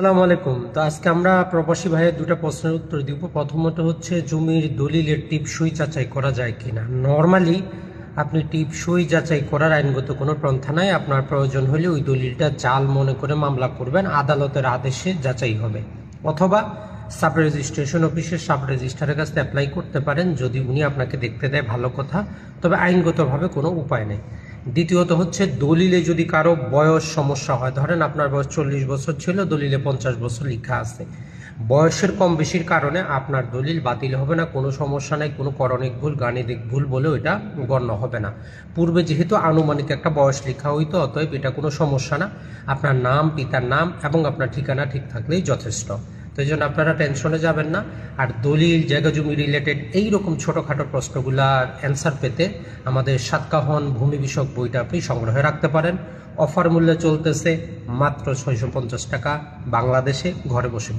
আসসালামু আলাইকুম। তো আজকে আমরা প্রবাসী ভাইয়ের দুটো প্রশ্নের উত্তর দিব। প্রথমত হচ্ছে জমির দলিলের টিপসই যাচাই করা যায় কিনা। নর্মালি আপনি টিপসই যাচাই করার আইনগত কোনো পন্থা নাই। আপনার প্রয়োজন হলে ওই দলিলটা জাল মনে করে মামলা করবেন, আদালতের আদেশে যাচাই হবে, অথবা সাব রেজিস্ট্রেশন অফিসের সাব রেজিস্ট্রারের কাছে অ্যাপ্লাই করতে পারেন। যদি উনি আপনাকে দেখতে দেয় ভালো কথা, তবে আইনগতভাবে কোনো উপায় নেই। দ্বিতীয়ত হচ্ছে দলিলে যদি কারো বয়স সমস্যা হয়, ধরেন আপনার বয়স 40 বছর ছিল, দলিলে 50 বছর লেখা আছে, বয়সের কম বেশির কারণে আপনার দলিল বাতিল হবে না, কোনো সমস্যা নাই। কোনো করণিক ভুল গাণিতিক ভুল বলেও এটা গণ্য হবে না। পূর্বে যেহেতু আনুমানিক একটা বয়স লেখা হইতো, অতএব এটা কোনো সমস্যা না। আপনার নাম, পিতার নাম এবং আপনার ঠিকানা ঠিক থাকলেই যথেষ্ট। তো এই জন্য আপনারা টেনশনে যাবেন না। আর দলিল, জায়গা জমি রিলেটেড এইরকম ছোটোখাটো প্রশ্নগুলার অ্যান্সার পেতে আমাদের সাতকাহন ভূমি বিষয়ক বইটা আপনি সংগ্রহে রাখতে পারেন। অফার মূল্যে চলতেছে মাত্র 650 টাকা, বাংলাদেশে ঘরে বসে।